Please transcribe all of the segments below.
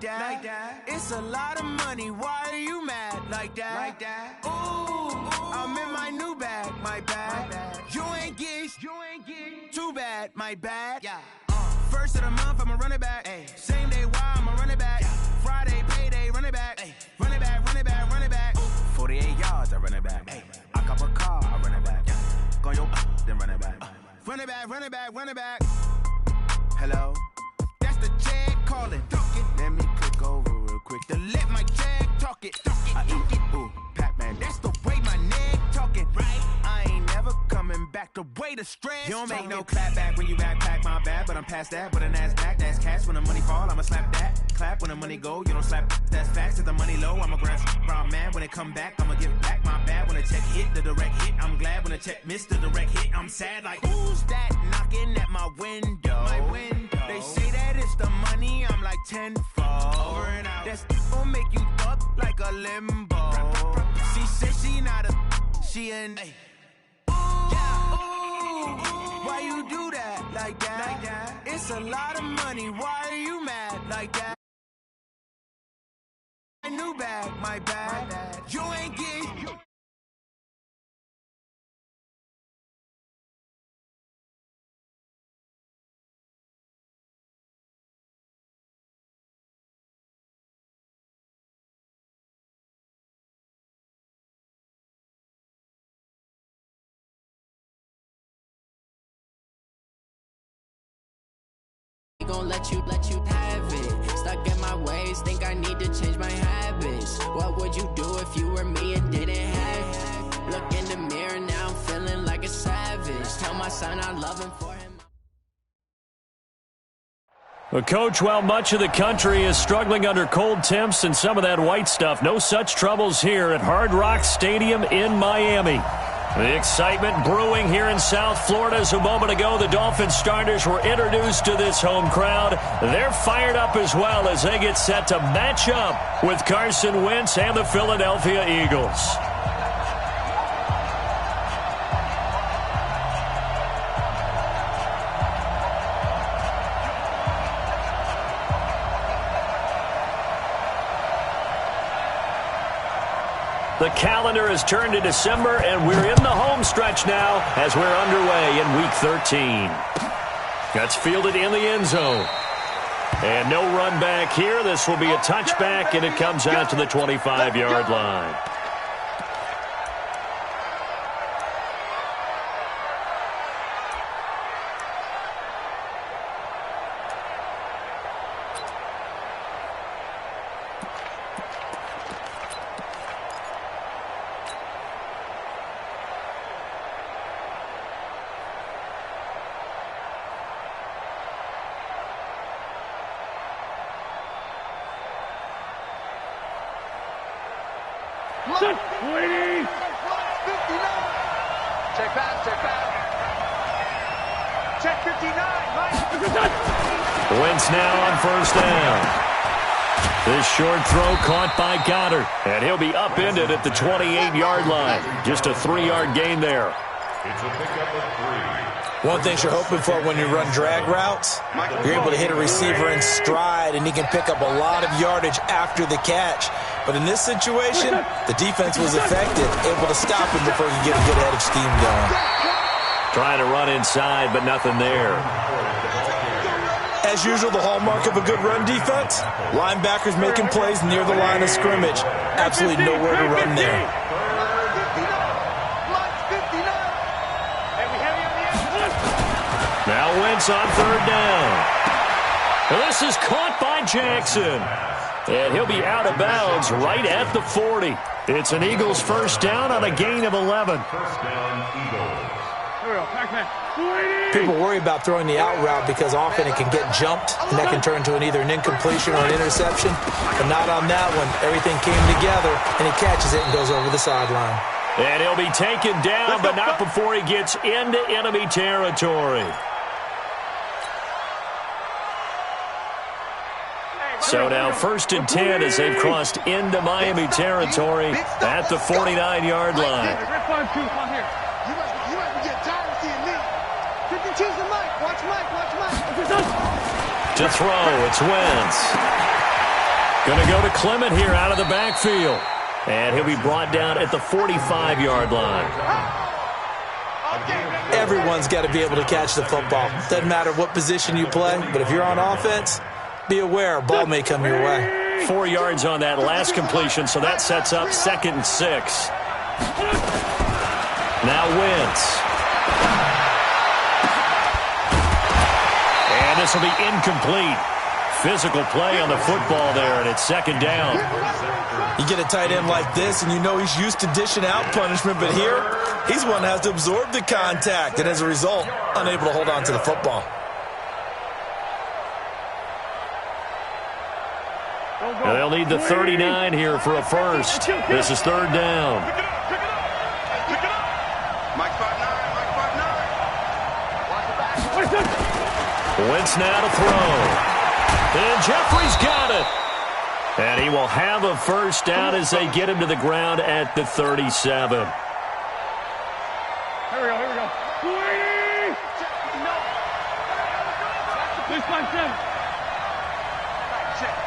that. It's a lot of money. Why are you mad like that? Ooh, I'm in my new bag, my bad. You ain't get too bad, my bad. Yeah. First of the month, I'ma run it back. Ay. Same day, why I'ma run it back. Yeah. Friday, payday, run it back. Ay. Run it back, run it back, run it back. 48 yards, I run it back. Ay. I cop a car, I run it back. Yeah. Go yo, then run it back. Run it back, run it back, run it back. Hello, that's the jag calling. Let me click over real quick to let my jag talk it. I eat it, ooh, Pac-Man, that's the way my neck talking. Right, I ain't never coming back the way the stress. You don't make no clap back when you backpack, my bad, but I'm past that. But an ass back, that's cash. When the money fall, I'ma slap that. Clap when the money go, you don't slap. That's facts. If the money low, I'ma grab brown man. When it come back, I'ma give back my bad. When the check hit, the direct hit, I'm glad. When the check missed the direct hit, I'm sad. Like who's that knocking at my window? My window. They say that it's the money, I'm like tenfold. Over and out. That's gon' make you up like a limbo. She said she not a, she an. Ay. Why you do that like that? It's a lot of money. Why are you mad like that? New bag, my bad. You ain't get. Gon' let you have it. Stuck in my ways, think I need to change my habits. What would you do if you were me and didn't have it? Look in the mirror now, I'm feeling like a savage. Tell my son I love him for him. Well, Coach, while much of the country is struggling under cold temps and some of that white stuff, no such troubles here at Hard Rock Stadium in Miami. The excitement brewing here in South Florida as a moment ago the Dolphins starters were introduced to this home crowd. They're fired up as well as they get set to match up with Carson Wentz and the Philadelphia Eagles. The calendar has turned to December, and we're in the home stretch now as we're underway in Week 13. That's fielded in the end zone. And no run back here. This will be a touchback, and it comes out to the 25-yard line. Check back. Check 59, Mike. Wentz now on first down. This short throw caught by Goddard. And he'll be upended at the 28-yard line. Just a 3-yard gain there. It's a pickup of 3. One thing you're hoping for when you run drag routes, you're able to hit a receiver in stride, and he can pick up a lot of yardage after the catch. But in this situation, the defense was effective, able to stop him before he could get a good head of steam going. Trying to run inside, but nothing there. As usual, the hallmark of a good run defense, linebackers making plays near the line of scrimmage. Absolutely nowhere to run there. Now Wentz on third down. This is caught by Jackson. And he'll be out of bounds right at the 40. It's an Eagles first down on a gain of 11. First down, Eagles. People worry about throwing the out route because often it can get jumped, and that can turn into either an incompletion or an interception. But not on that one. Everything came together, and he catches it and goes over the sideline. And he'll be taken down, but not before he gets into enemy territory. So now 1st and 10 as they've crossed into Miami territory at the 49-yard line. To throw, it's Wentz. Going to go to Clement here out of the backfield. And he'll be brought down at the 45-yard line. Everyone's got to be able to catch the football. Doesn't matter what position you play, but if you're on offense, be aware a ball may come your way. 4 yards on that last completion, so that sets up 2nd and 6. Now Wentz. And this will be incomplete. Physical play on the football there, and it's 2nd down. You get a tight end like this, and you know he's used to dishing out punishment, but here, he's one that has to absorb the contact, and as a result, unable to hold on to the football. And they'll need the 39 here for a first. This is 3rd down. Wentz now to throw. And Jeffrey's got it. And he will have a first down as they get him to the ground at the 37. Here we go.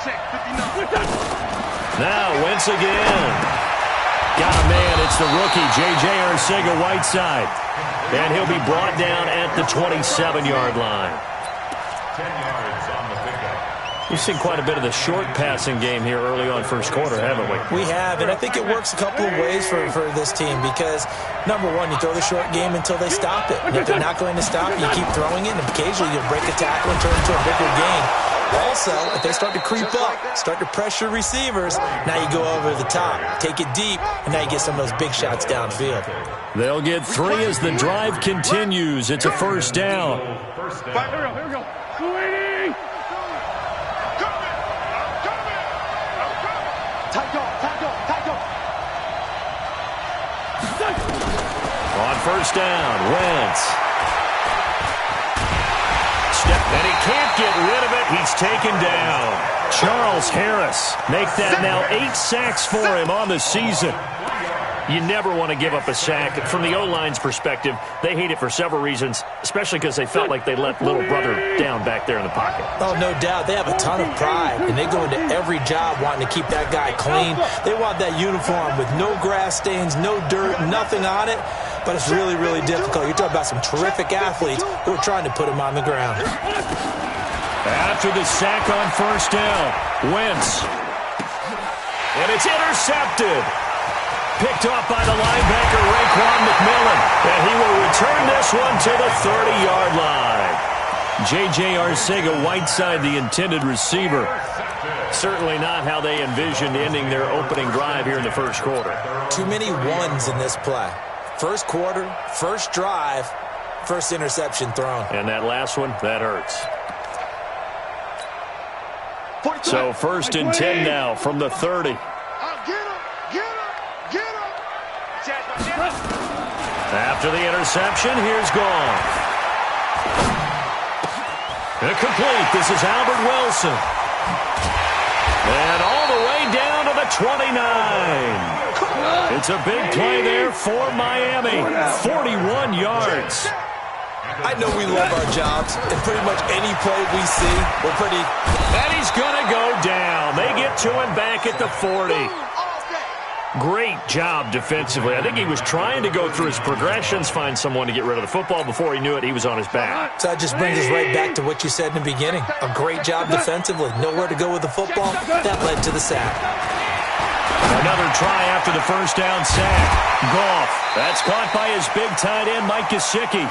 Check. 59. Now Wentz again. Got a man. It's the rookie, J.J. Arcega-Whiteside. And he'll be brought down at the 27-yard line. 10 yards on the pickup. We've seen quite a bit of the short passing game here early on first quarter, haven't we? We have, and I think it works a couple of ways for this team because, number one, you throw the short game until they stop it. And if they're not going to stop, you keep throwing it, and occasionally you'll break a tackle and turn it into a bigger game. Also, if they start to creep up, start to pressure receivers, now you go over the top, take it deep, and now you get some of those big shots downfield. They'll get 3 as the drive continues. It's a first down. Here we go. On first down, Wentz. And he can't get rid of it. He's taken down. Charles Harris make that now 8 sacks for him on the season. You never want to give up a sack. From the O-line's perspective, they hate it for several reasons, especially because they felt like they let little brother down back there in the pocket. Oh, no doubt. They have a ton of pride, and they go into every job wanting to keep that guy clean. They want that uniform with no grass stains, no dirt, nothing on it. But it's really, really difficult. You're talking about some terrific athletes who are trying to put him on the ground. After the sack on first down, Wentz. And it's intercepted. Picked off by the linebacker, Raekwon McMillan. And he will return this one to the 30-yard line. J.J. Arcega-Whiteside, the intended receiver. Certainly not how they envisioned ending their opening drive here in the first quarter. Too many ones in this play. First quarter, first drive, first interception thrown. And that last one, that hurts. So 1st and 10 now from the 30. After the interception, here's Goff. Incomplete. This is Albert Wilson. And all the way down to the 29. It's a big play there for Miami. 41 yards. I know we love our jobs, and pretty much any play we see, we're pretty... And he's going to go down. They get to him back at the 40. Great job defensively. I think he was trying to go through his progressions, find someone to get rid of the football. Before he knew it, he was on his back. So that just brings us right back to what you said in the beginning. A great job defensively. Nowhere to go with the football. That led to the sack. Another try after the first down sack. Goff. That's caught by his big tight end, Mike Gesicki.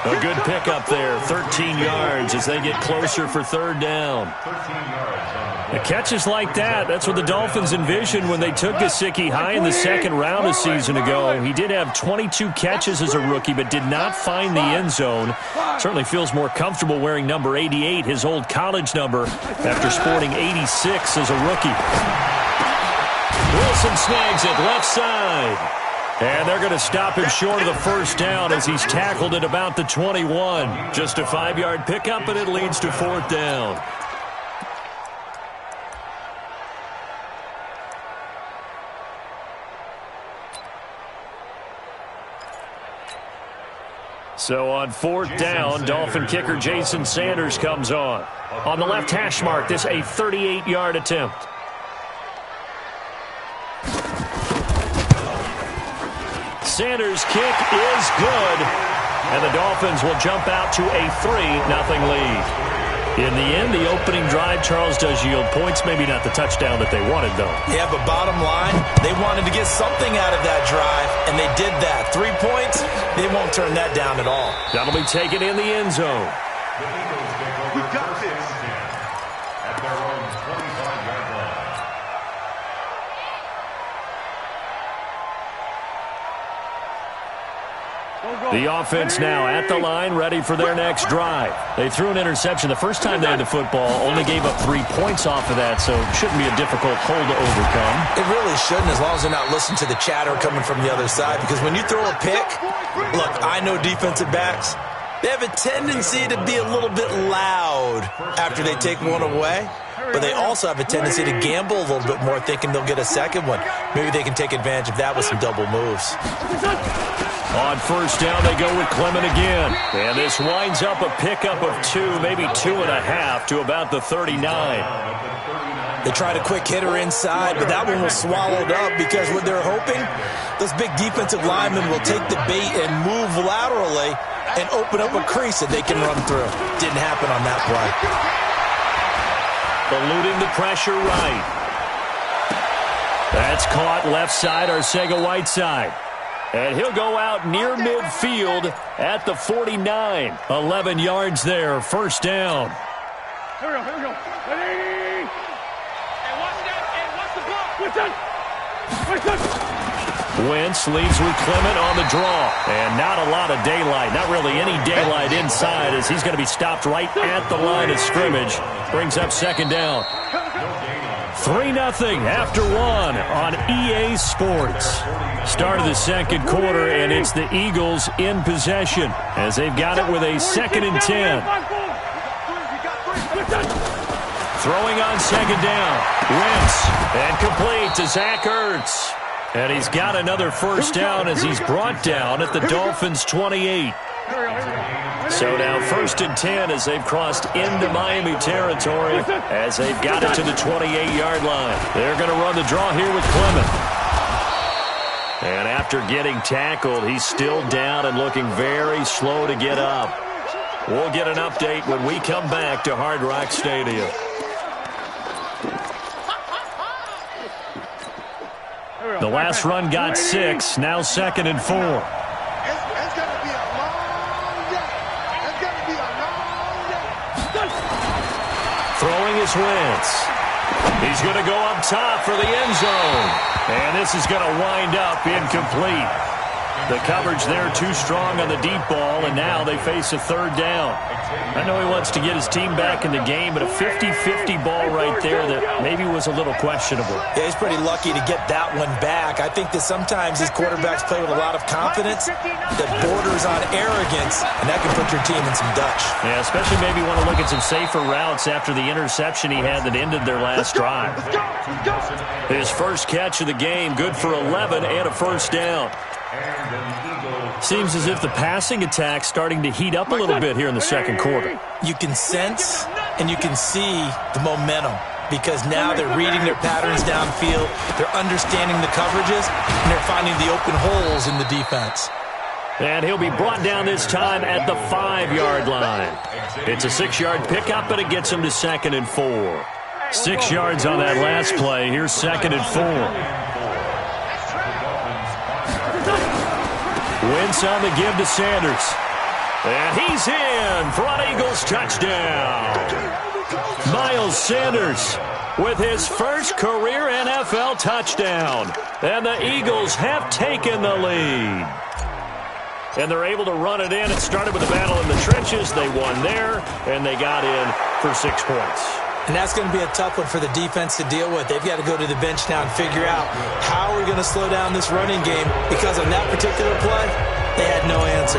A good pickup there. 13 yards as they get closer for 3rd down. 13 yards. The catches like that, that's what the Dolphins envisioned when they took Gesicki high in the 2nd round a season ago. He did have 22 catches as a rookie, but did not find the end zone. Certainly feels more comfortable wearing number 88, his old college number, after sporting 86 as a rookie. Wilson snags it left side. And they're going to stop him short of the first down as he's tackled at about the 21. Just a 5-yard pickup, and it leads to 4th down. So on 4th down, Dolphin kicker Jason Sanders comes on. On the left hash mark, this a 38-yard attempt. Sanders' kick is good. And the Dolphins will jump out to a 3-0 lead. In the end, the opening drive, Charles, does yield points. Maybe not the touchdown that they wanted, though. Yeah, but bottom line, they wanted to get something out of that drive, and they did that. 3 points, they won't turn that down at all. That'll be taken in the end zone. We got this. At their own 25-yard line. The offense now at the line, ready for their next drive. They threw an interception the first time they had the football, only gave up 3 points off of that, so shouldn't be a difficult hole to overcome. It really shouldn't, as long as they're not listening to the chatter coming from the other side, because when you throw a pick, look, I know defensive backs, they have a tendency to be a little bit loud after they take one away, but they also have a tendency to gamble a little bit more, thinking they'll get a second one. Maybe they can take advantage of that with some double moves. On first down, they go with Clement again. And this winds up a pickup of 2, maybe 2.5 to about the 39. They tried a quick hitter inside, but that one was swallowed up because what they're hoping, those big defensive linemen will take the bait and move laterally and open up a crease that they can run through. Didn't happen on that play. Eluding the pressure right. That's caught left side, Arcega-Whiteside. And he'll go out near midfield at the 49. 11 yards there, first down. Here we go. Ready? Hey, watch that. Hey, watch the block. Wentz leaves with Clement on the draw. And not a lot of daylight, not really any daylight inside, as he's going to be stopped right at the line of scrimmage. Brings up second down. 3-0 after 1 on EA Sports. Start of the second quarter, and it's the Eagles in possession as they've got it with a 2nd and 10. Throwing on second down. Wentz, and complete to Zach Ertz. And he's got another first down as he's brought down at the Dolphins' 28. So now 1st and 10 as they've crossed into Miami territory as they've got it to the 28-yard line. They're going to run the draw here with Clement. And after getting tackled, he's still down and looking very slow to get up. We'll get an update when we come back to Hard Rock Stadium. The last run got 6, now 2nd and 4. Throwing is Wentz. He's going to go up top for the end zone. And this is going to wind up incomplete. The coverage there too strong on the deep ball, and now they face a 3rd down. I know he wants to get his team back in the game, but a 50-50 ball right there that maybe was a little questionable. Yeah, he's pretty lucky to get that one back. I think that sometimes these quarterbacks play with a lot of confidence that borders on arrogance, and that can put your team in some Dutch. Yeah, especially maybe want to look at some safer routes after the interception he had that ended their last drive. His first catch of the game, good for 11 and a first down. Seems as if the passing attack's starting to heat up a little bit here in the second quarter. You can sense and you can see the momentum because now they're reading their patterns downfield, they're understanding the coverages, and they're finding the open holes in the defense. And he'll be brought down this time at the 5-yard line. It's a 6-yard pickup, but it gets him to 2nd and 4. 6 yards on that last play. Here's 2nd and 4. Wentz on the give to Sanders. And he's in for an Eagles touchdown. Miles Sanders with his first career NFL touchdown. And the Eagles have taken the lead. And they're able to run it in. It started with a battle in the trenches. They won there, and they got in for 6 points. And that's going to be a tough one for the defense to deal with. They've got to go to the bench now and figure out how are we going to slow down this running game, because on that particular play, they had no answer.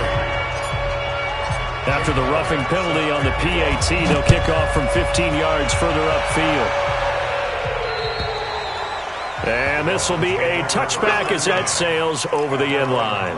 After the roughing penalty on the PAT, they'll kick off from 15 yards further upfield. And this will be a touchback as that sails over the end line.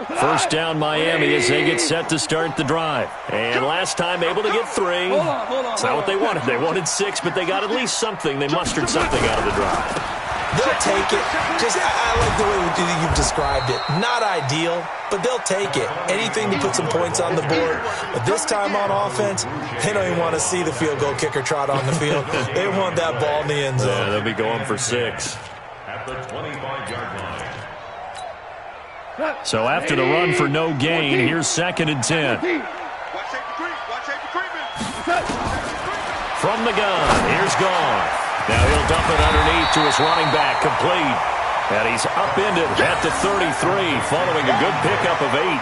First down Miami as they get set to start the drive. And last time able to get 3. It's not what they wanted. They wanted 6, but they got at least something. They mustered something out of the drive. They'll take it. I like the way you've described it. Not ideal, but they'll take it. Anything to put some points on the board. But this time on offense, they don't even want to see the field goal kicker trot on the field. They want that ball in the end zone. Yeah, they'll be going for 6. At the 25-yard line. So after the run for no gain, here's 2nd and 10. From the gun, here's Goff. Now he'll dump it underneath to his running back, complete. And he's upended at the 33, following a good pickup of 8.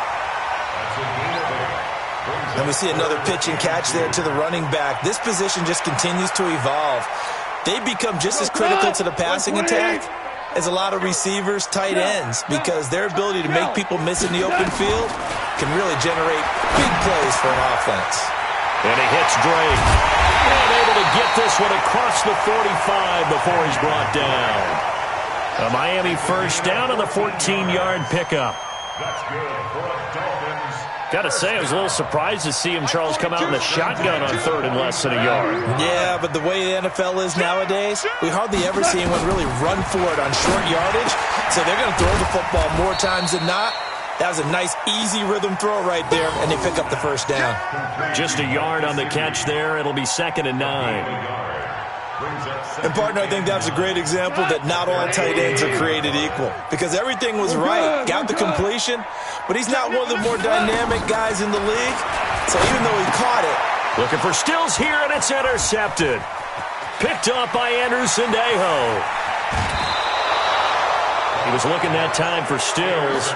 And we see another pitch and catch there to the running back. This position just continues to evolve. They become just as critical to the passing attack as a lot of receivers, tight ends, because their ability to make people miss in the open field can really generate big plays for an offense. And he hits Drake. And able to get this one across the 45 before he's brought down. A Miami first down on the 14-yard pickup. That's good for a Dolphins. Got to say, I was a little surprised to see him, Charles, come out in the shotgun on 3rd and less than a yard. Yeah, but the way the NFL is nowadays, we hardly ever see anyone really run for it on short yardage. So they're going to throw the football more times than not. That was a nice, easy rhythm throw right there, and they pick up the first down. Just a yard on the catch there. It'll be 2nd and 9. And, partner, I think that was a great example that not all tight ends are created equal, because everything was right. Got the completion, but he's not one of the more dynamic guys in the league. So even though he caught it. Looking for Stills here, and it's intercepted. Picked up by Anderson Dejo. He was looking that time for Stills.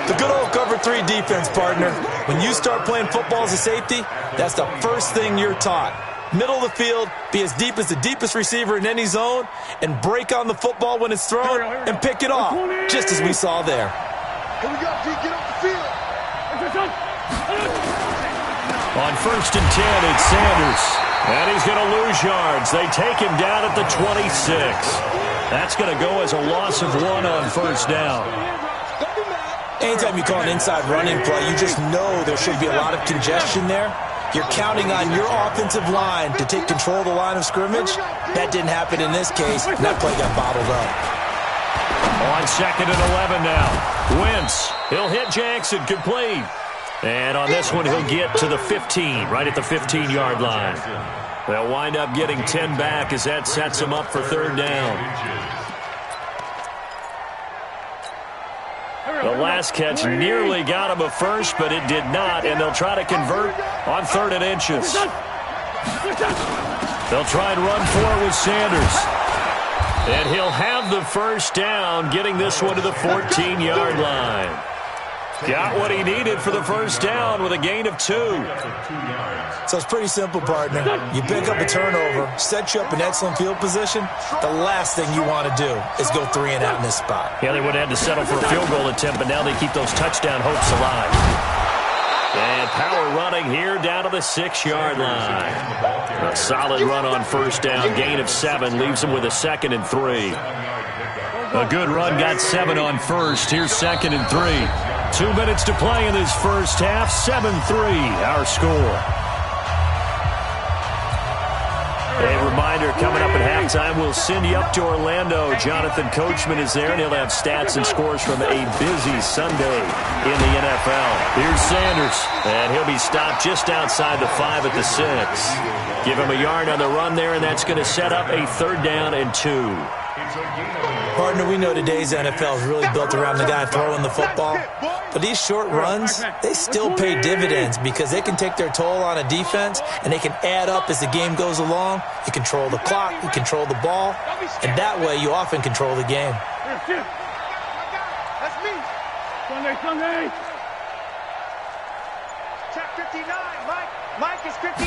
The good old cover 3 defense, partner. When you start playing football as a safety, that's the first thing you're taught. Middle of the field, be as deep as the deepest receiver in any zone, and break on the football when it's thrown and pick it off, just as we saw there. Here we go, G, get off the field. On 1st and 10, it's Sanders. And he's going to lose yards. They take him down at the 26. That's going to go as a loss of 1 on 1st down. Anytime you call an inside running play, you just know there should be a lot of congestion there. You're counting on your offensive line to take control of the line of scrimmage. That didn't happen in this case, and that play got bottled up. On 2nd and 11 now. Wentz, he'll hit Jackson, complete. And on this one, he'll get to the 15, right at the 15-yard line. They'll wind up getting 10 back as that sets them up for 3rd down. The last catch nearly got him a first, but it did not, and they'll try to convert on 3rd and inches. They'll try and run for it with Sanders. And he'll have the first down, getting this one to the 14-yard line. Got what he needed for the first down with a gain of 2. So it's pretty simple, partner. You pick up a turnover, set you up in excellent field position. The last thing you want to do is go 3 and out in this spot. Yeah, they would have had to settle for a field goal attempt, but now they keep those touchdown hopes alive. And power running here down to the 6-yard line. A solid run on first down, gain of 7, leaves them with a 2nd and 3. A good run got 7 on first. Here's 2nd and 3. 2 minutes to play in this first half. 7-3, our score. A reminder, coming up at halftime, we'll send you up to Orlando. Jonathan Coachman is there, and he'll have stats and scores from a busy Sunday in the NFL. Here's Sanders, and he'll be stopped just outside the 5 at the 6. Give him a yard on the run there, and that's going to set up a 3rd down and 2. Partner, we know today's NFL is really built around the guy throwing the football. But these short runs, they still pay dividends because they can take their toll on a defense, and they can add up as the game goes along. You control the clock, you control the ball, and that way you often control the game. That's me. Sunday. Check 59, Mike. Mike is 59.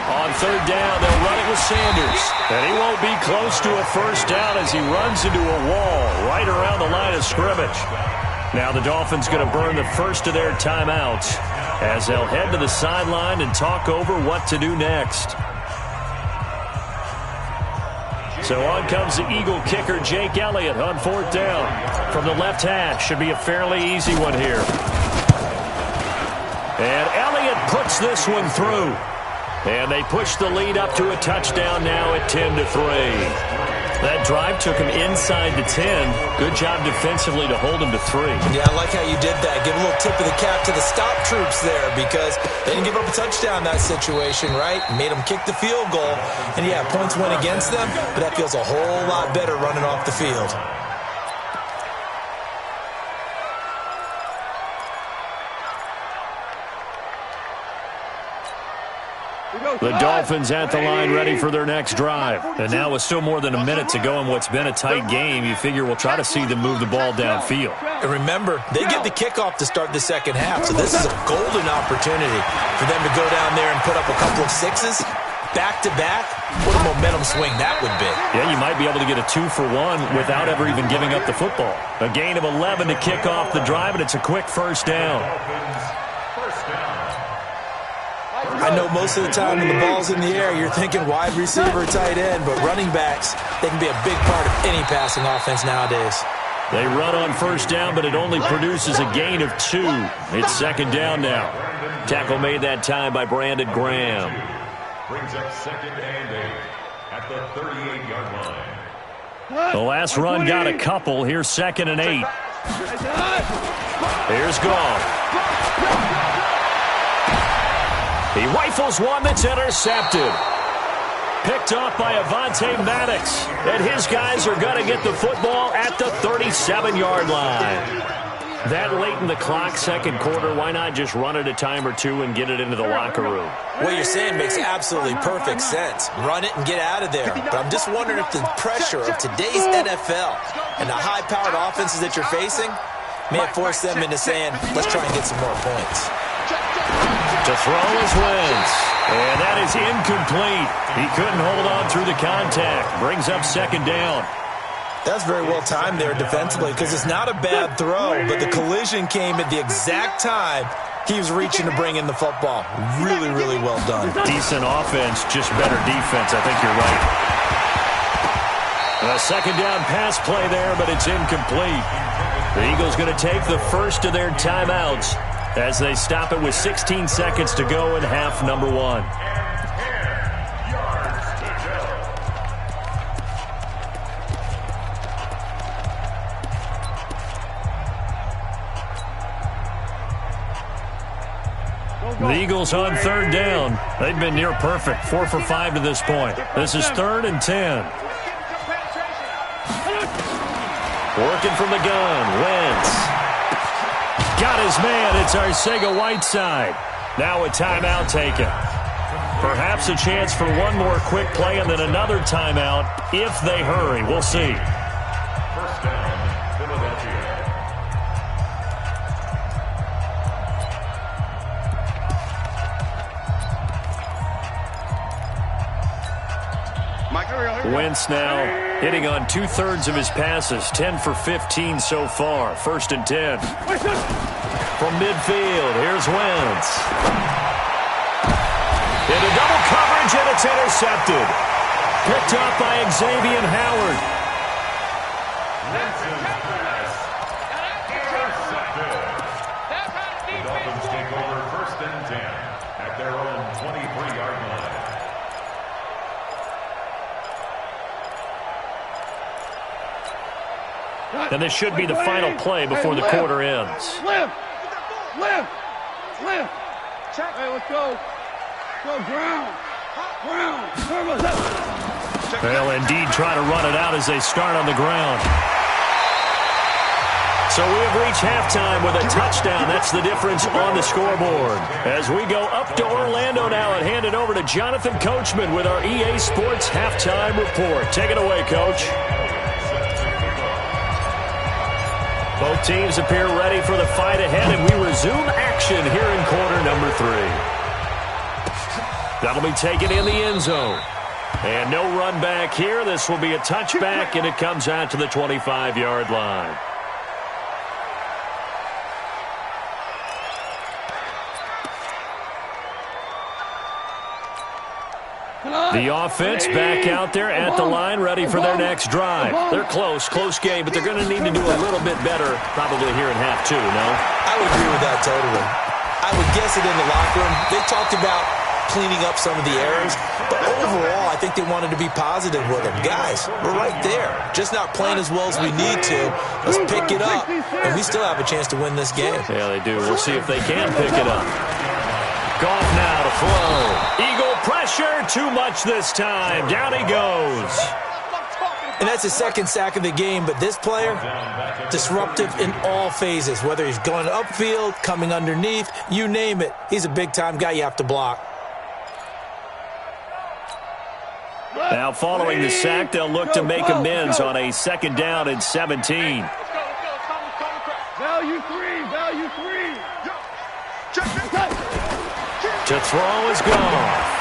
On 3rd down, they'll run it with Sanders. And he won't be close to a first down as he runs into a wall right around the line of scrimmage. Now the Dolphins going to burn the first of their timeouts as they'll head to the sideline and talk over what to do next. So So on comes the Eagle kicker, Jake Elliott, on 4th down. From the left hash, should be a fairly easy one here. And Elliott puts this one through. And they push the lead up to a touchdown now at 10-3. That drive took him inside the 10. Good job defensively to hold him to 3. Yeah, I like how you did that. Give a little tip of the cap to the stop troops there because they didn't give up a touchdown in that situation, right? Made them kick the field goal. And, yeah, points went against them, but that feels a whole lot better running off the field. The Dolphins at the line ready for their next drive. And now with still more than a minute to go in what's been a tight game, you figure we'll try to see them move the ball downfield. And remember, they get the kickoff to start the second half, so this is a golden opportunity for them to go down there and put up a couple of sixes back-to-back. What a momentum swing that would be. Yeah, you might be able to get a 2-for-1 without ever even giving up the football. A gain of 11 to kick off the drive, and it's a quick first down. I know most of the time when the ball's in the air, you're thinking wide receiver, tight end, but running backs, they can be a big part of any passing offense nowadays. They run on first down, but it only produces a gain of 2. It's second down now. Tackle made that time by Brandon Graham. Brings up 2nd and 8 at the 38-yard line. The last run got a couple. Here's 2nd and 8. Here's Goff. He rifles one that's intercepted. Picked off by Avonte Maddox. And his guys are going to get the football at the 37-yard line. That late in the clock, second quarter, why not just run it a time or two and get it into the locker room? What you're saying makes absolutely perfect sense. Run it and get out of there. But I'm just wondering if the pressure of today's NFL and the high-powered offenses that you're facing may have forced them into saying, let's try and get some more points. To throw is Wentz. And that is incomplete. He couldn't hold on through the contact. Brings up second down. That's very well timed there defensively because it's not a bad throw, but the collision came at the exact time he was reaching to bring in the football. Really, really well done. Decent offense, just better defense. I think you're right. A second down pass play there, but it's incomplete. The Eagles going to take the first of their timeouts as they stop it with 16 seconds to go in half number 1. The Eagles on third down. They've been near perfect, 4 for 5 to this point. This is 3rd and 10. Working from the gun, Wentz. Got his man, it's Arcega-Whiteside. Now a timeout taken. Perhaps a chance for one more quick play and then another timeout if they hurry. We'll see. First down, Philadelphia. Wentz now hitting on 2/3 of his passes, 10 for 15 so far. 1st and 10. From midfield, here's Wentz. Into double coverage, and it's intercepted. Picked up by Xavier Howard. The Dolphins take over 1st and 10 at their own 23-yard line. And this should be the final play before the quarter ends. Left. Hey, let's go. Go ground. They'll indeed try to run it out as they start on the ground. So we have reached halftime with a touchdown. That's the difference on the scoreboard. As we go up to Orlando now and hand it over to Jonathan Coachman with our EA Sports Halftime Report. Take it away, Coach. Both teams appear ready for the fight ahead, and we resume action here in quarter number 3. That'll be taken in the end zone. And no run back here. This will be a touchback, and it comes out to the 25-yard line. The offense back out there at the line, ready for their next drive. They're close game, but they're going to need to do a little bit better probably here in half two, no? I would agree with that totally. I would guess it in the locker room. They talked about cleaning up some of the errors, but overall, I think they wanted to be positive with them. Guys, we're right there. Just not playing as well as we need to. Let's pick it up, and we still have a chance to win this game. Yeah, they do. We'll see if they can pick it up. Goff now to throw. Eagle pressure, too much this time. Down he goes. And that's his second sack of the game, but this player, disruptive in all phases, whether he's going upfield, coming underneath, you name it. He's a big-time guy you have to block. Now following the sack, they'll look to make amends on a 2nd down and 17. Value three. To throw is gone.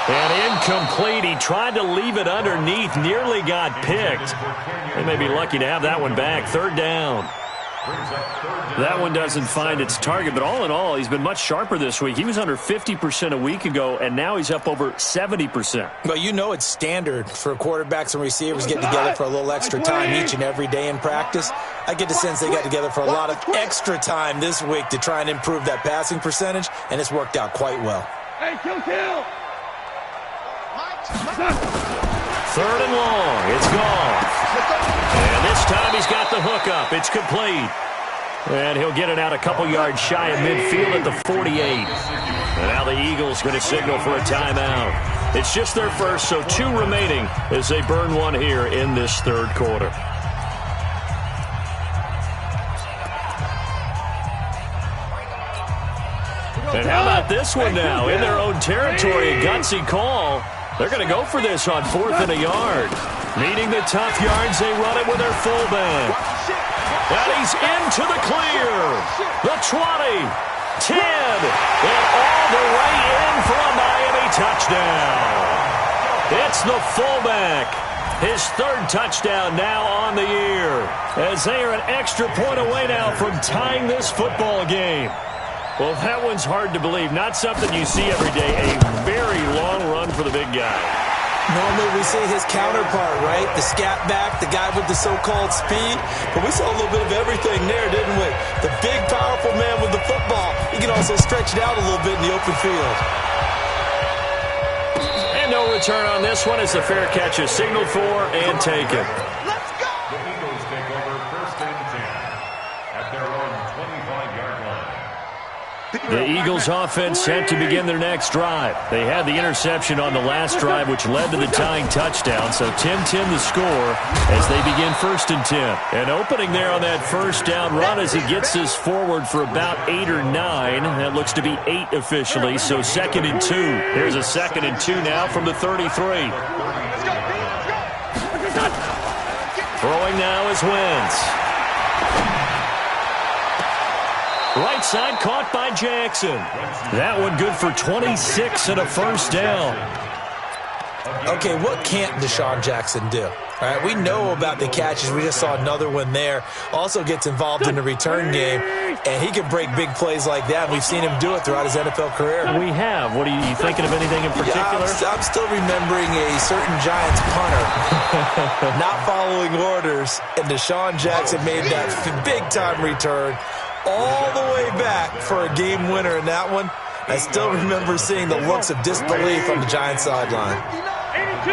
And incomplete. He tried to leave it underneath, nearly got picked. They may be lucky to have that one back. 3rd down. That one doesn't find its target, but all in all, he's been much sharper this week. He was under 50% a week ago, and now he's up over 70%. Well, you know it's standard for quarterbacks and receivers getting together for a little extra time each and every day in practice. I get the sense they got together for a lot of extra time this week to try and improve that passing percentage, and it's worked out quite well. Hey, kill! 3rd and long. It's gone. And this time he's got the hook up. It's complete. And he'll get it out a couple yards shy of midfield at the 48. And now the Eagles going to signal for a timeout. It's just their first, so 2 remaining as they burn one here in this 3rd quarter. And how about this one now? In their own territory, a gutsy call. They're going to go for this on 4th and a yard. Needing the tough yards, they run it with their fullback. And he's into the clear. The 20, 10, and all the way in for a Miami touchdown. It's the fullback. His 3rd touchdown now on the year. As they are an extra point away now from tying this football game. Well, that one's hard to believe. Not something you see every day. A very long run for the big guy. Normally we see his counterpart, right? The scat back, the guy with the so-called speed. But we saw a little bit of everything there, didn't we? The big, powerful man with the football. He can also stretch it out a little bit in the open field. And no return on this one as the fair catch is signaled for and taken. Let's go! The Eagles take over 1st and 10 at their own 25-yard line. The Eagles offense set to begin their next drive. They had the interception on the last drive, which led to the tying touchdown. So 10-10 the score as they begin 1st and 10. And opening there on that 1st down run as he gets this forward for about 8 or 9. That looks to be 8 officially. So 2nd and 2. Here's a 2nd and 2 now from the 33. Throwing now is Wentz. Right side caught by Jackson. That one good for 26 and a 1st down. Okay, what can't Deshaun Jackson do? All right, we know about the catches. We just saw another one there. Also gets involved in the return game, and he can break big plays like that. We've seen him do it throughout his NFL career. We have. What are you thinking of anything in particular? Yeah, I'm still remembering a certain Giants punter not following orders, and Deshaun Jackson made that big-time return all the way back for a game winner in that one. I still remember seeing the looks of disbelief on the Giants sideline. 82.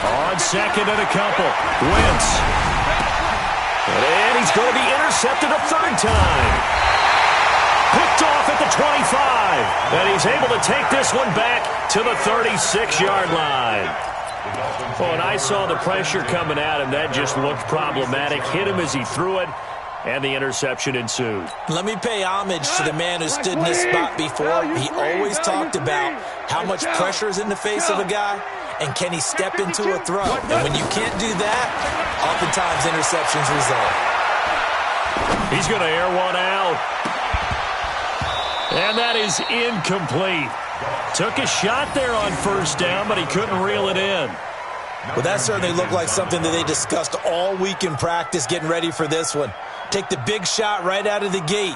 On 2nd and a couple. Wentz. And he's going to be intercepted a 3rd time. Picked off at the 25. And he's able to take this one back to the 36-yard line. Oh, and I saw the pressure coming at him. That just looked problematic. Hit him as he threw it, and the interception ensued. Let me pay homage to the man who stood in this spot before. He always talked about how much pressure is in the face of a guy, and can he step into a throw. And when you can't do that, oftentimes interceptions result. He's going to air one out. And that is incomplete. Took a shot there on 1st down, but he couldn't reel it in. Well, that certainly looked like something that they discussed all week in practice getting ready for this one. Take the big shot right out of the gate.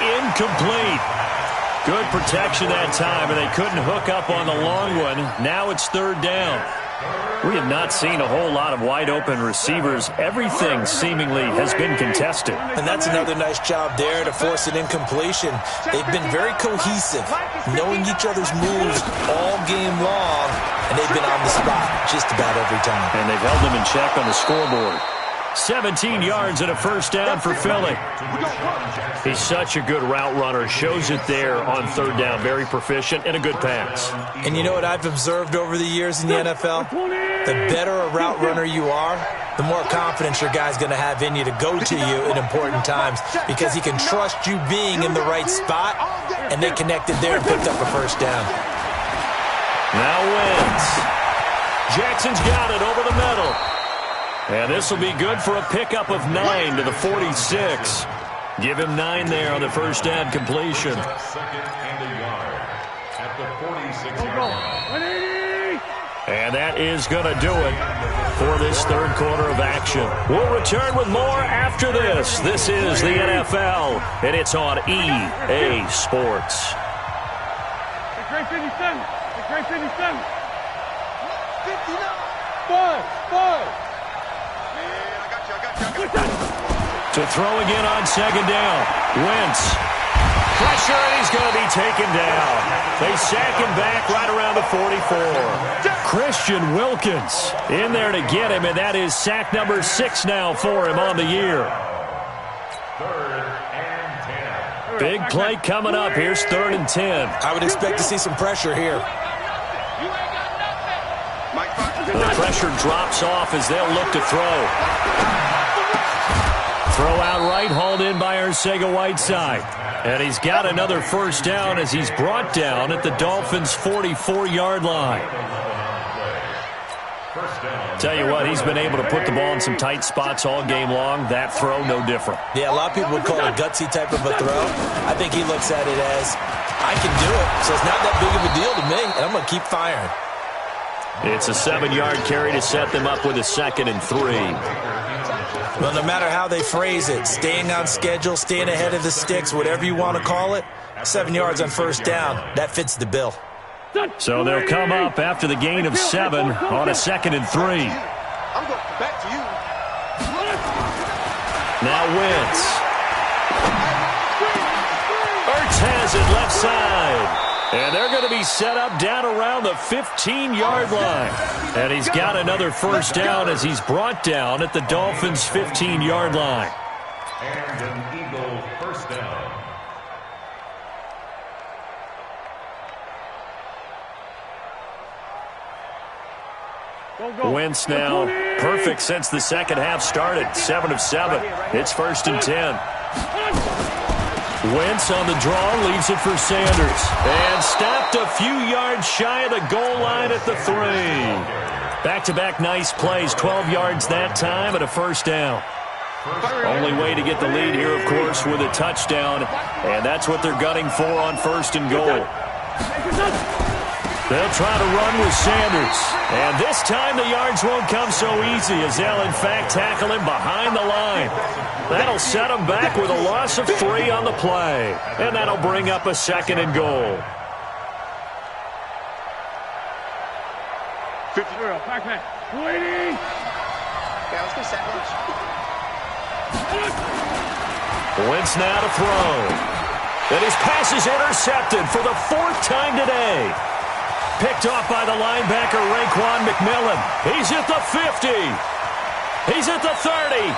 incomplete. Good protection that time, and they couldn't hook up on the long one. Now it's third down. We have not seen a whole lot of wide-open receivers. Everything seemingly has been contested. And that's another nice job there to force an incompletion. They've been very cohesive, knowing each other's moves all game long, and they've been on the spot just about every time. And they've held them in check on the scoreboard. 17 yards and a first down for Philly. He's such a good route runner. Shows it there on third down. Very proficient and a good pass. And you know what I've observed over the years in the NFL? The better a route runner you are, the more confidence your guy's going to have in you to go to you in important times because he can trust you being in the right spot, and they connected there and picked up a first down. Now Wentz. Jackson's got it over the middle. And this will be good for a pickup of 9 to the 46. Give him 9 there on the first down completion. Second and a yard at the 46-yard line. And that is going to do it for this third quarter of action. We'll return with more after this. This is the NFL, and it's on EA Sports. The Great 57. The Great 57. 5. To throw again on second down. Wentz. Pressure, and he's going to be taken down. They sack him back right around the 44. Christian Wilkins in there to get him, and that is sack number 6 now for him on the year. 3rd and 10. Big play coming up. Here's 3rd and 10. I would expect to see some pressure here. The pressure drops off as they'll look to throw. Throw out right, hauled in by Arcega-Whiteside. And he's got another first down as he's brought down at the Dolphins' 44-yard line. Tell you what, he's been able to put the ball in some tight spots all game long. That throw, no different. Yeah, a lot of people would call it a gutsy type of a throw. I think he looks at it as, I can do it, so it's not that big of a deal to me, and I'm going to keep firing. It's a 7-yard carry to set them up with a 2nd and 3. Well, no matter how they phrase it, staying on schedule, staying ahead of the sticks, whatever you want to call it, 7 yards on first down, that fits the bill. So they'll come up after the gain of 7 on a 2nd and 3. I'm going back to you. Now Wentz. Ertz has it left side. And they're going to be set up down around the 15-yard line. And he's got another first down as he's brought down at the Dolphins' 15-yard line. And an Eagle first down. Wentz now perfect since the second half started. 7 of 7. It's 1st and 10. Wentz on the draw, leaves it for Sanders. And stopped a few yards shy of the goal line at the 3. Back-to-back nice plays, 12 yards that time and a first down. Only way to get the lead here, of course, with a touchdown. And that's what they're gunning for on 1st and goal. They'll try to run with Sanders. And this time the yards won't come so easy as they'll, in fact, tackle him behind the line. That'll set him back with a loss of 3 on the play. And that'll bring up a 2nd and goal. 50. Backpack. 280. Yeah, let's go sandwich. Wentz now to throw. And his pass is intercepted for the 4th time today. Picked off by the linebacker, Raekwon McMillan. He's at the 50. He's at the 30.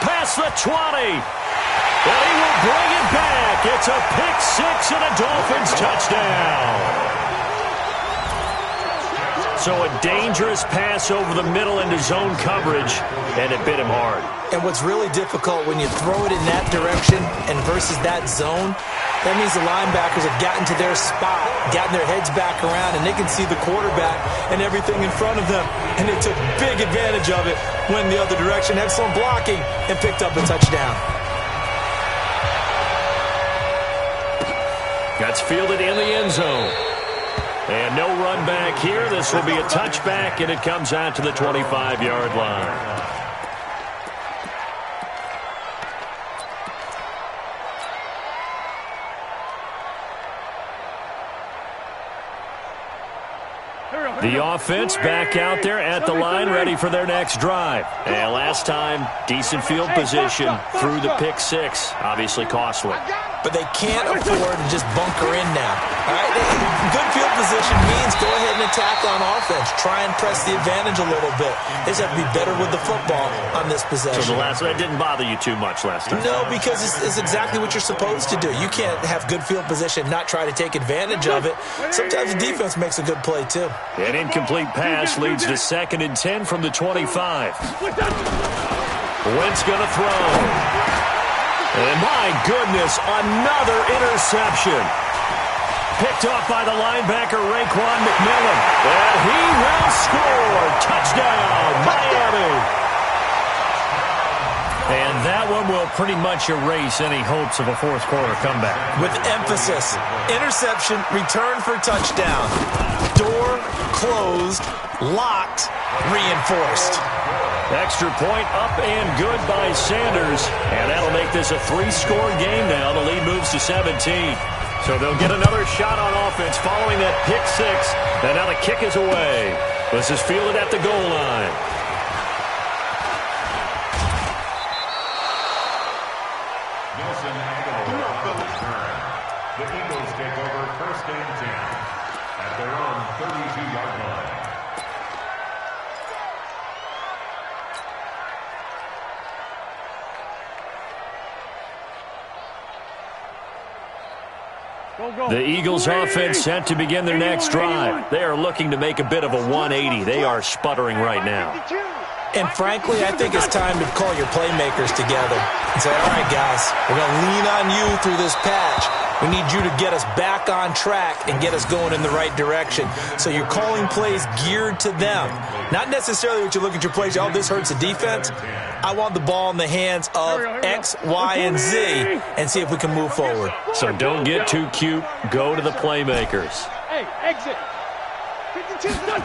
Past the 20. And he will bring it back. It's a pick-6 and a Dolphins touchdown. So a dangerous pass over the middle into zone coverage, and it bit him hard. And what's really difficult when you throw it in that direction and versus that zone, that means the linebackers have gotten to their spot, gotten their heads back around, and they can see the quarterback and everything in front of them. And they took big advantage of it, went the other direction, excellent blocking, and picked up a touchdown. That's fielded in the end zone. And no run back here. This will be a touchback, and it comes out to the 25-yard line. The offense back out there at the line, ready for their next drive. And last time, decent field position through the pick six. Obviously costly. But they can't afford to just bunker in now. All right? Good field position means go ahead and attack on offense. Try and press the advantage a little bit. They just have to be better with the football on this possession. So that didn't bother you too much last time? No, because it's exactly what you're supposed to do. You can't have good field position, not try to take advantage of it. Sometimes the defense makes a good play, too. An incomplete pass leads to 2nd and 10 from the 25. Wentz going to throw. And my goodness, another interception. Picked off by the linebacker, Raekwon McMillan. And he will score. Touchdown, Miami. And that one will pretty much erase any hopes of a fourth quarter comeback. With emphasis, interception, return for touchdown. Door closed, locked, reinforced. Extra point up and good by Sanders. And that'll make this a 3-score game now. The lead moves to 17. So they'll get another shot on offense following that pick six. And now the kick is away. This is fielded at the goal line. Nelson Aguilar on the return. The Eagles take over 1st and 10 at their own 32-yard line. The Eagles offense set to begin their next drive. They are looking to make a bit of a 180. They are sputtering right now. And frankly, I think it's time to call your playmakers together and say, all right, guys, we're going to lean on you through this patch. We need you to get us back on track and get us going in the right direction. So you're calling plays geared to them. Not necessarily what you look at your plays, oh, this hurts the defense. I want the ball in the hands of X, Y, and Z and see if we can move forward. So don't get too cute. Go to the playmakers. Hey, exit. 52, done.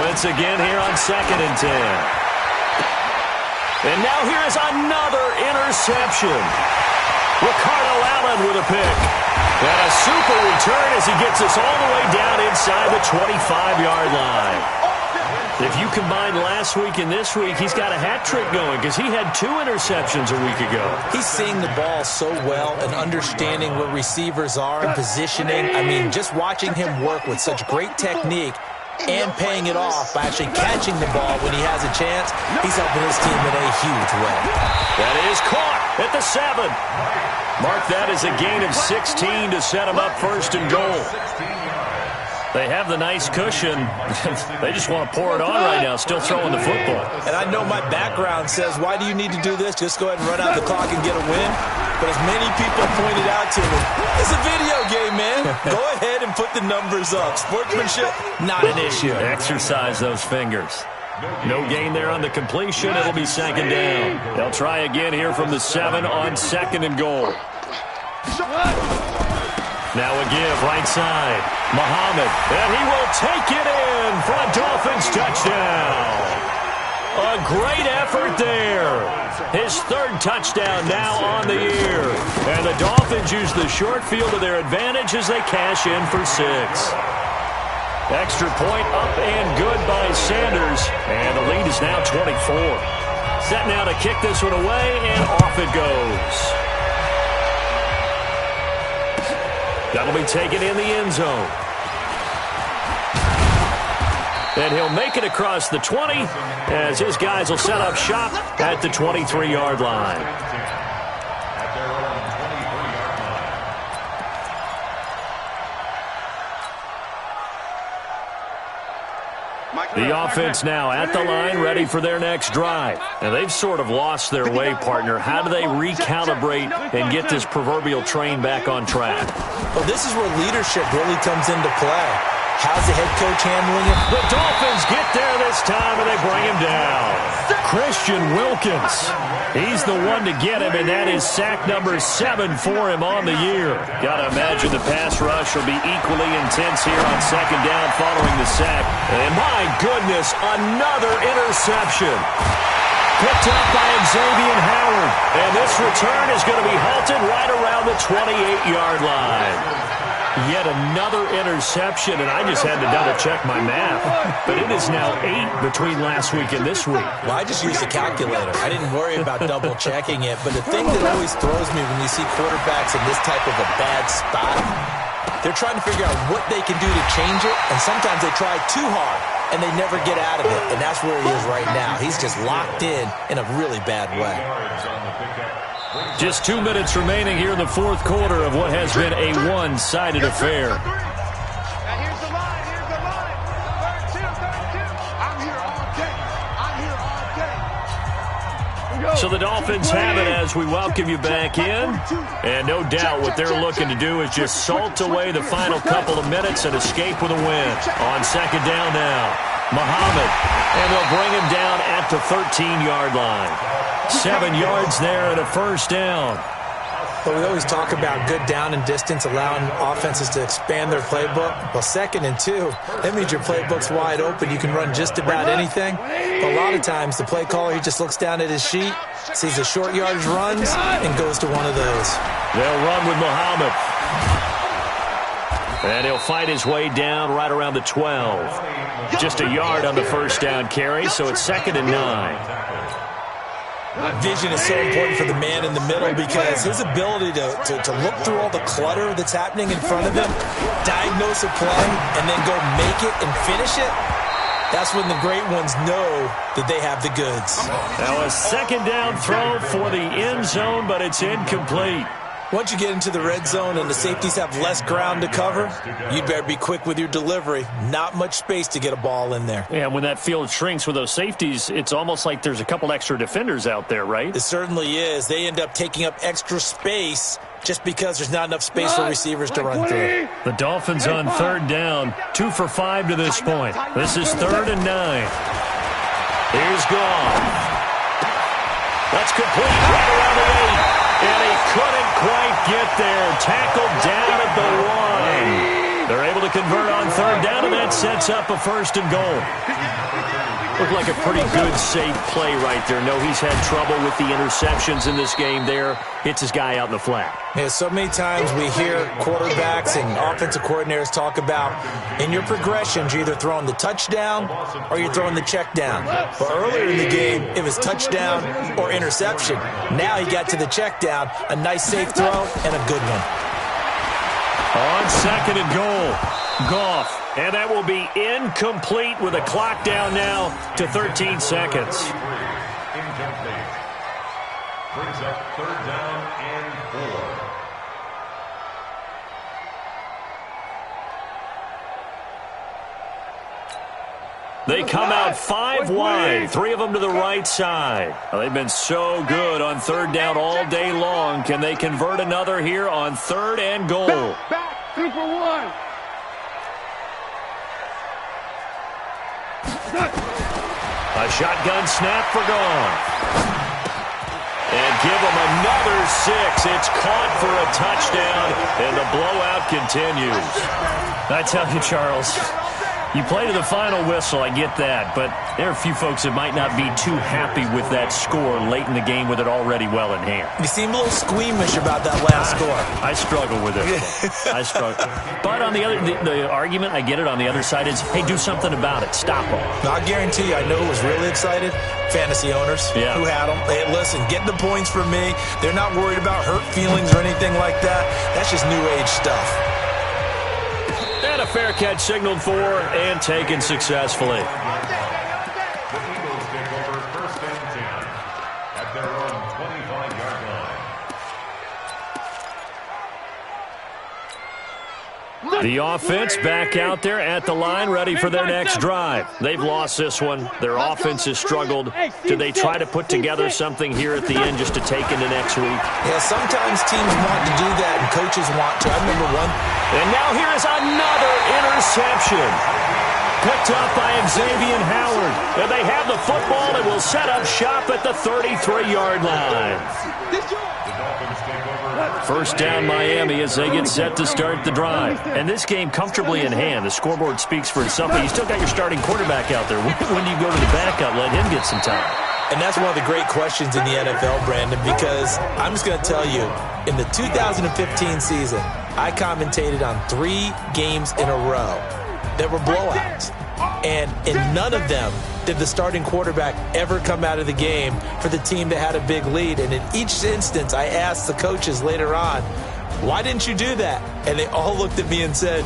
Once again here on 2nd and 10. And now here is another interception. Ricardo Allen with a pick. And a super return as he gets us all the way down inside the 25-yard line. If you combine last week and this week, he's got a hat trick going because he had 2 interceptions a week ago. He's seeing the ball so well and understanding where receivers are and positioning. I mean, just watching him work with such great technique and paying it off by actually catching the ball when he has a chance, he's helping his team in a huge way. That is caught at the 7. Mark that as a gain of 16 to set him up 1st and goal. They have the nice cushion. They just want to pour it on right now, still throwing the football. And I know my background says, why do you need to do this? Just go ahead and run out the clock and get a win. But as many people pointed out to me, it's a video game, man. Go ahead and put the numbers up. Sportsmanship, not an issue. Exercise those fingers. No gain there on the completion. It'll be 2nd down. They'll try again here from the 7 on 2nd and goal. Now a give, right side. Muhammad, and he will take it in for a Dolphins touchdown. A great effort there. His 3rd touchdown now on the year. And the Dolphins use the short field to their advantage as they cash in for 6. Extra point up and good by Sanders. And the lead is now 24. Set now to kick this one away, and off it goes. That'll be taken in the end zone. And he'll make it across the 20 as his guys will set up shop at the 23-yard line. The offense now at the line, ready for their next drive. And they've sort of lost their way, partner. How do they recalibrate and get this proverbial train back on track? Well, this is where leadership really comes into play. How's the head coach handling it? The Dolphins get there this time, and they bring him down. Christian Wilkins. He's the one to get him, and that is sack number 7 for him on the year. Got to imagine the pass rush will be equally intense here on 2nd down following the sack. And my goodness, another interception. Picked up by Xavier Howard. And this return is going to be halted right around the 28-yard line. Yet another interception, and I just had to double-check my math. But it is now 8 between last week and this week. Well, I just used a calculator. I didn't worry about double-checking it. But the thing that always throws me when you see quarterbacks in this type of a bad spot, they're trying to figure out what they can do to change it, and sometimes they try too hard, and they never get out of it. And that's where he is right now. He's just locked in a really bad way. Just 2 minutes remaining here in the fourth quarter of what has been a one-sided affair. Now here's the line. Here's the line. Third two. I'm here all day. I'm here all day. So the Dolphins have it as we welcome you back in. And no doubt what they're looking to do is just salt away the final couple of minutes and escape with a win. On second down now, Muhammad. And they'll bring him down at the 13-yard line. 7 yards there and a first down. But we always talk about good down and distance, allowing offenses to expand their playbook. Well, 2nd and 2, that means your playbook's wide open. You can run just about anything. But a lot of times, the play caller, he just looks down at his sheet, sees the short yardage runs, and goes to one of those. They'll run with Muhammad. And he'll fight his way down right around the 12. Just a yard on the first down carry, so it's 2nd and 9. Vision is so important for the man in the middle because his ability to look through all the clutter that's happening in front of him, diagnose a play, and then go make it and finish it, that's when the great ones know that they have the goods. Now a second down throw for the end zone, but it's incomplete. Once you get into the red zone and the safeties have less ground to cover, you'd better be quick with your delivery. Not much space to get a ball in there. Yeah, when that field shrinks with those safeties, it's almost like there's a couple extra defenders out there, right? It certainly is. They end up taking up extra space just because there's not enough space for receivers to run through. The Dolphins on third down, 2 for 5 to this point. This is 3rd and 9. Here's Goff. That's complete right around the 8. And he couldn't quite get there. Tackled down at the 1. They're able to convert on third down, and that sets up a 1st and goal. Looked like a pretty good, safe play right there. No, he's had trouble with the interceptions in this game there. Hits his guy out in the flat. Yeah, so many times we hear quarterbacks and offensive coordinators talk about in your progressions, you're either throwing the touchdown or you're throwing the check down. But earlier in the game, it was touchdown or interception. Now he got to the check down, a nice safe throw, and a good one. On 2nd and goal, Goff. And that will be incomplete with a clock down now to 13 seconds. Incomplete. Brings up 3rd down and 4. They come out 5 wide, 3 of them to the right side. Well, they've been so good on third down all day long. Can they convert another here on 3rd and goal? Back, 2 for 1. A shotgun snap for Goff. And give them another 6. It's caught for a touchdown, and the blowout continues. I tell you, Charles, you play to the final whistle, I get that, but there are a few folks that might not be too happy with that score late in the game with it already well in hand. You seem a little squeamish about that last score. I struggle with it. I struggle. But on the other, the argument, I get it, on the other side is, hey, do something about it. Stop them. Now, I guarantee you, I know who was really excited. Fantasy owners who had them. Hey, listen, get the points for me. They're not worried about hurt feelings or anything like that. That's just new age stuff. And a fair catch signaled for and taken successfully. The Eagles take over 1st and 10 at their own 25-yard line. The offense back out there at the line, ready for their next drive. They've lost this one. Their offense has struggled. Do they try to put together something here at the end just to take into next week? Yeah, sometimes teams want to do that and coaches want to. I remember one. And now here is another interception. Picked up by Xavier Howard. And they have the football and will set up shop at the 33-yard line. First down Miami as they get set to start the drive. And this game comfortably in hand. The scoreboard speaks for itself, but you still got your starting quarterback out there. When do you go to the backup? Let him get some time. And that's one of the great questions in the NFL, Brandon, because I'm just going to tell you, in the 2015 season, I commentated on 3 games in a row that were blowouts. And in none of them did the starting quarterback ever come out of the game for the team that had a big lead. And in each instance, I asked the coaches later on, why didn't you do that? And they all looked at me and said,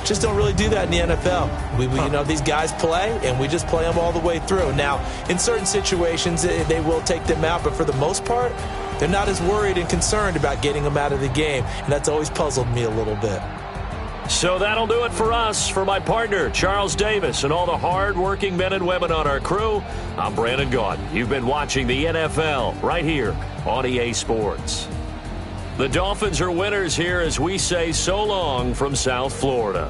just don't really do that in the NFL. You know, these guys play, and we just play them all the way through. Now, in certain situations, they will take them out, but for the most part, they're not as worried and concerned about getting them out of the game, and that's always puzzled me a little bit. So that'll do it for us. For my partner, Charles Davis, and all the hard-working men and women on our crew, I'm Brandon Gaudin. You've been watching the NFL right here on EA Sports. The Dolphins are winners here as we say so long from South Florida.